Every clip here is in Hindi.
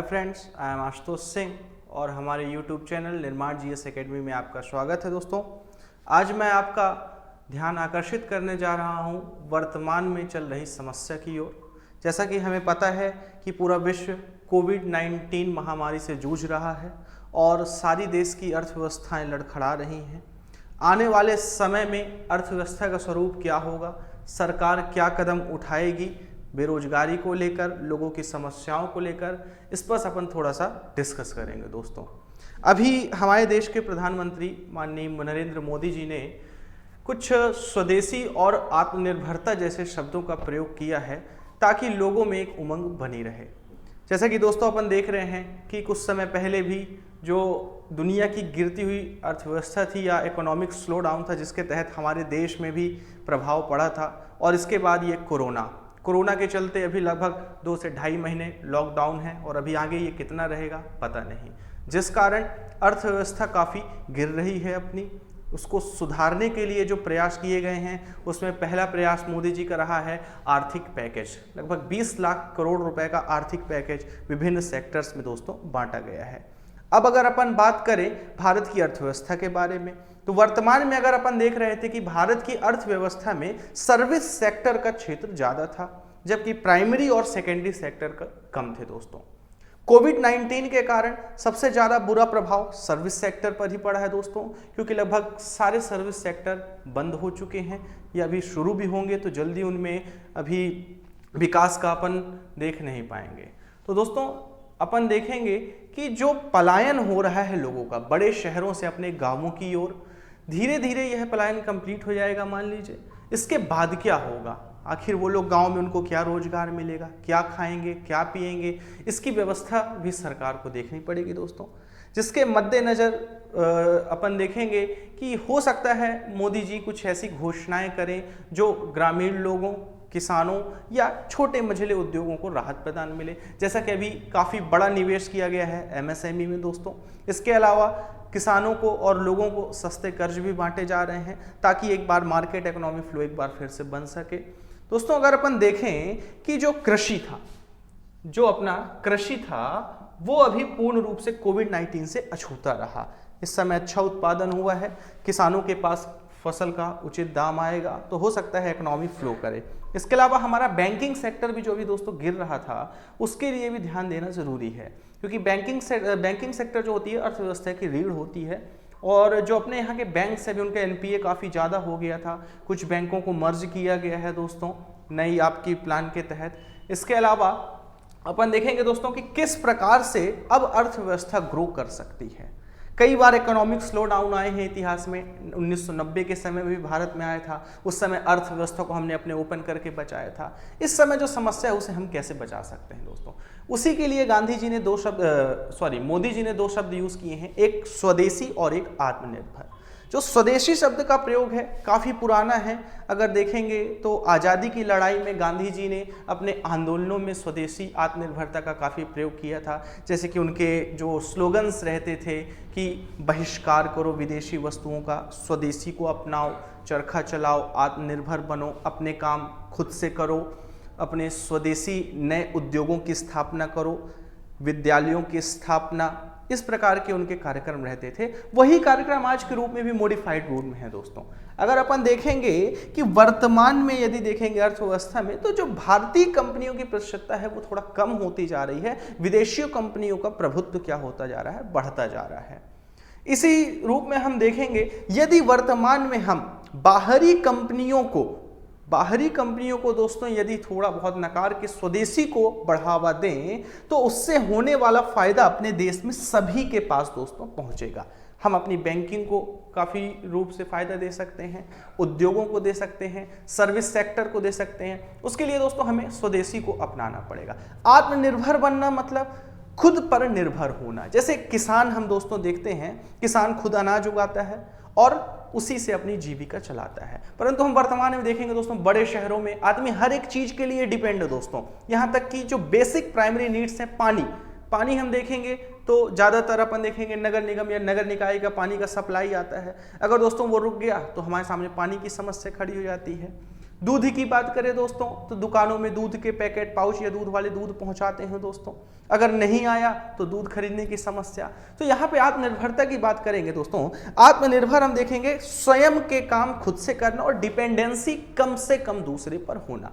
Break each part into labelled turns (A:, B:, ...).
A: Hi friends, I am Ashutosh Singh और हमारे यूट्यूब चैनल निर्माण जीएस एकेडमी में आपका स्वागत है। दोस्तों, आज मैं आपका ध्यान आकर्षित करने जा रहा हूं वर्तमान में चल रही समस्या की ओर। जैसा कि हमें पता है कि पूरा विश्व कोविड-19 महामारी से जूझ रहा है और सारी देश की अर्थव्यवस्थाएं लड़खड़ा रही हैं। आने वाले समय में अर्थव्यवस्था का स्वरूप क्या होगा, सरकार क्या कदम उठाएगी बेरोजगारी को लेकर, लोगों की समस्याओं को लेकर, इस पर अपन थोड़ा सा डिस्कस करेंगे। दोस्तों, अभी हमारे देश के प्रधानमंत्री माननीय नरेंद्र मोदी जी ने कुछ स्वदेशी और आत्मनिर्भरता जैसे शब्दों का प्रयोग किया है ताकि लोगों में एक उमंग बनी रहे। जैसा कि दोस्तों अपन देख रहे हैं कि कुछ समय पहले भी जो दुनिया की गिरती हुई अर्थव्यवस्था थी या इकोनॉमिक स्लो डाउन था, जिसके तहत हमारे देश में भी प्रभाव पड़ा था, और इसके बाद ये कोरोना के चलते अभी लगभग 2 से ढाई महीने लॉकडाउन है और अभी आगे ये कितना रहेगा पता नहीं, जिस कारण अर्थव्यवस्था काफ़ी गिर रही है। अपनी उसको सुधारने के लिए जो प्रयास किए गए हैं उसमें पहला प्रयास मोदी जी का रहा है आर्थिक पैकेज। लगभग 20 लाख करोड़ रुपए का आर्थिक पैकेज विभिन्न सेक्टर्स में दोस्तों बांटा गया है। अब अगर अपन बात करें भारत की अर्थव्यवस्था के बारे में, तो वर्तमान में अगर अपन देख रहे थे कि भारत की अर्थव्यवस्था में सर्विस सेक्टर का क्षेत्र ज्यादा था, जबकि प्राइमरी और सेकेंडरी सेक्टर का कम थे। दोस्तों, कोविड-19 के कारण सबसे ज्यादा बुरा प्रभाव सर्विस सेक्टर पर ही पड़ा है दोस्तों, क्योंकि लगभग सारे सर्विस सेक्टर बंद हो चुके हैं या अभी शुरू भी होंगे, तो जल्दी उनमें अभी विकास का अपन देख नहीं पाएंगे। तो दोस्तों, अपन देखेंगे कि जो पलायन हो रहा है लोगों का बड़े शहरों से अपने गांवों की ओर, धीरे धीरे यह पलायन कंप्लीट हो जाएगा मान लीजिए। इसके बाद क्या होगा, आखिर वो लोग गांव में उनको क्या रोजगार मिलेगा, क्या खाएंगे, क्या पिएंगे, इसकी व्यवस्था भी सरकार को देखनी पड़ेगी दोस्तों। जिसके मद्देनजर अपन देखेंगे कि हो सकता है मोदी जी कुछ ऐसी घोषणाएं करें जो ग्रामीण लोगों, किसानों या छोटे मझले उद्योगों को राहत प्रदान मिले। जैसा कि अभी काफ़ी बड़ा निवेश किया गया है एमएसएमई में दोस्तों। इसके अलावा किसानों को और लोगों को सस्ते कर्ज भी बांटे जा रहे हैं ताकि एक बार मार्केट इकोनॉमी फ्लो एक बार फिर से बन सके। दोस्तों, अगर अपन देखें कि जो अपना कृषि था वो अभी पूर्ण रूप से कोविड-19 से अछूता रहा। इस समय अच्छा उत्पादन हुआ है, किसानों के पास फसल का उचित दाम आएगा तो हो सकता है इकोनॉमी फ्लो करे। इसके अलावा हमारा बैंकिंग सेक्टर भी जो अभी दोस्तों गिर रहा था, उसके लिए भी ध्यान देना जरूरी है, क्योंकि बैंकिंग सेक्टर जो होती है अर्थव्यवस्था की रीढ़ होती है, और जो अपने यहाँ के बैंक से भी उनका एनपीए काफ़ी ज़्यादा हो गया था। कुछ बैंकों को मर्ज किया गया है दोस्तों नई आपकी प्लान के तहत। इसके अलावा अपन देखेंगे दोस्तों कि किस प्रकार से अब अर्थव्यवस्था ग्रो कर सकती है। कई बार इकोनॉमिक स्लो डाउन आए हैं इतिहास में, 1990 के समय में भी भारत में आया था। उस समय अर्थव्यवस्था को हमने अपने ओपन करके बचाया था। इस समय जो समस्या है उसे हम कैसे बचा सकते हैं दोस्तों, उसी के लिए मोदी जी ने दो शब्द यूज किए हैं, एक स्वदेशी और एक आत्मनिर्भर। जो स्वदेशी शब्द का प्रयोग है काफ़ी पुराना है। अगर देखेंगे तो आज़ादी की लड़ाई में गांधी जी ने अपने आंदोलनों में स्वदेशी आत्मनिर्भरता का काफ़ी प्रयोग किया था। जैसे कि उनके जो स्लोगन्स रहते थे कि बहिष्कार करो विदेशी वस्तुओं का, स्वदेशी को अपनाओ, चरखा चलाओ, आत्मनिर्भर बनो, अपने काम खुद से करो, अपने स्वदेशी नए उद्योगों की स्थापना करो, विद्यालयों की स्थापना, इस प्रकार के उनके कार्यक्रम रहते थे। वही कार्यक्रम आज के रूप में भी मॉडिफाइड रूप में है दोस्तों। अगर अपन देखेंगे कि वर्तमान में यदि देखेंगे अर्थव्यवस्था में, तो जो भारतीय कंपनियों की प्रतिशतता है वो थोड़ा कम होती जा रही है, विदेशी कंपनियों का प्रभुत्व क्या होता जा रहा है, बढ़ता जा रहा है। इसी रूप में हम देखेंगे यदि वर्तमान में हम बाहरी कंपनियों को दोस्तों यदि थोड़ा बहुत नकार के स्वदेशी को बढ़ावा दें, तो उससे होने वाला फायदा अपने देश में सभी के पास दोस्तों पहुंचेगा। हम अपनी बैंकिंग को काफ़ी रूप से फायदा दे सकते हैं, उद्योगों को दे सकते हैं, सर्विस सेक्टर को दे सकते हैं। उसके लिए दोस्तों हमें स्वदेशी को अपनाना पड़ेगा। आत्मनिर्भर बनना मतलब खुद पर निर्भर होना। जैसे किसान हम दोस्तों देखते हैं, किसान खुद अनाज उगाता है और उसी से अपनी जीविका चलाता है, परंतु हम वर्तमान में देखेंगे दोस्तों बड़े शहरों में आदमी हर एक चीज के लिए डिपेंड है दोस्तों। यहाँ तक कि जो बेसिक प्राइमरी नीड्स हैं, पानी हम देखेंगे तो ज़्यादातर अपन देखेंगे नगर निगम या नगर निकाय का पानी का सप्लाई आता है। अगर दोस्तों वो रुक गया तो हमारे सामने पानी की समस्या खड़ी हो जाती है। दूध की बात करें दोस्तों तो दुकानों में दूध के पैकेट, पाउच या दूध वाले दूध पहुंचाते हैं दोस्तों। अगर नहीं आया तो दूध खरीदने की समस्या। तो यहाँ पे आत्मनिर्भरता की बात करेंगे दोस्तों, आत्मनिर्भर हम देखेंगे स्वयं के काम खुद से करना और डिपेंडेंसी कम से कम दूसरे पर होना।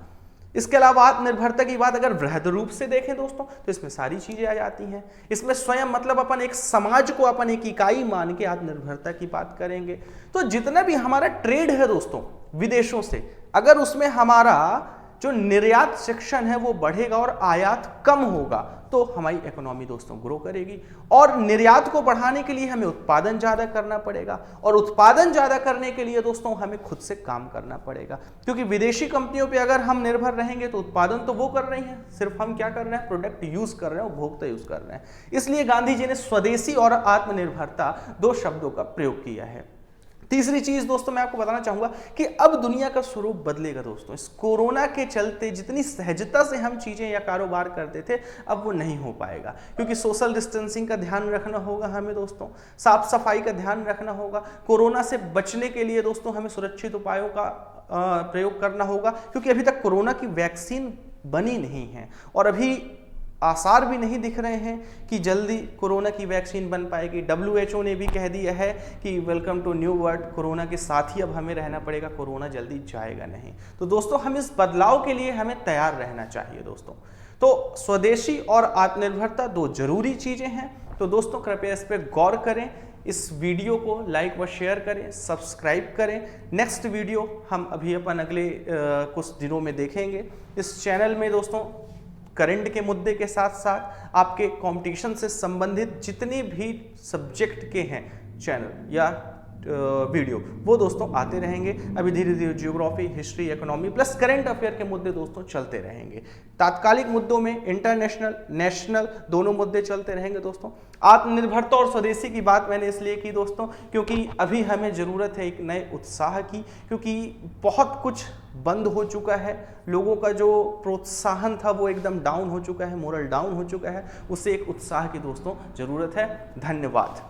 A: इसके अलावा आत्मनिर्भरता की बात अगर वृहद रूप से देखें दोस्तों तो इसमें सारी चीजें आ जाती हैं। इसमें स्वयं मतलब अपन एक समाज को अपन एक इकाई मान के आत्मनिर्भरता की बात करेंगे। तो जितना भी हमारा ट्रेड है दोस्तों विदेशों से, अगर उसमें हमारा जो निर्यात सेक्शन है वो बढ़ेगा और आयात कम होगा तो हमारी इकोनॉमी दोस्तों ग्रो करेगी। और निर्यात को बढ़ाने के लिए हमें उत्पादन ज्यादा करना पड़ेगा और उत्पादन ज्यादा करने के लिए दोस्तों हमें खुद से काम करना पड़ेगा, क्योंकि विदेशी कंपनियों पे अगर हम निर्भर रहेंगे तो उत्पादन तो वो कर रही हैं, सिर्फ हम क्या कर रहे हैं, प्रोडक्ट यूज कर रहे हैं, उपभोक्ता यूज कर रहे हैं। इसलिए गांधी जी ने स्वदेशी और आत्मनिर्भरता दो शब्दों का प्रयोग किया है। तीसरी चीज दोस्तों मैं आपको बताना चाहूंगा कि अब दुनिया का स्वरूप बदलेगा दोस्तों। इस कोरोना के चलते जितनी सहजता से हम चीजें या कारोबार करते थे अब वो नहीं हो पाएगा, क्योंकि सोशल डिस्टेंसिंग का ध्यान रखना होगा हमें दोस्तों, साफ सफाई का ध्यान रखना होगा। कोरोना से बचने के लिए दोस्तों हमें सुरक्षित उपायों का प्रयोग करना होगा, क्योंकि अभी तक कोरोना की वैक्सीन बनी नहीं है और अभी आसार भी नहीं दिख रहे हैं कि जल्दी कोरोना की वैक्सीन बन पाएगी। WHO ने भी कह दिया है कि welcome to new world, corona के साथ ही अब हमें रहना पड़ेगा, कोरोना जल्दी जाएगा नहीं। तो दोस्तों हम इस बदलाव के लिए हमें तैयार रहना चाहिए दोस्तों। तो स्वदेशी और आत्मनिर्भरता दो जरूरी चीजें हैं। तो दोस्तों कृपया इस पर गौर करें, इस वीडियो को लाइक व शेयर करें, सब्सक्राइब करें। नेक्स्ट वीडियो हम अभी अपन अगले कुछ दिनों में देखेंगे। इस चैनल में दोस्तों करंट के मुद्दे के साथ साथ आपके कंपटीशन से संबंधित जितने भी सब्जेक्ट के हैं चैनल या वीडियो वो दोस्तों आते रहेंगे। अभी धीरे धीरे geography, history, economy plus current affair के मुद्दे दोस्तों चलते रहेंगे। तात्कालिक मुद्दों में इंटरनेशनल, नेशनल दोनों मुद्दे चलते रहेंगे दोस्तों। आत्मनिर्भरता और स्वदेशी की बात मैंने इसलिए की दोस्तों क्योंकि अभी हमें जरूरत है एक नए उत्साह की, क्योंकि बहुत कुछ बंद हो चुका है। लोगों का जो प्रोत्साहन था वो एकदम डाउन हो चुका है, मोरल डाउन हो चुका है। उससे एक उत्साह की दोस्तों जरूरत है। धन्यवाद।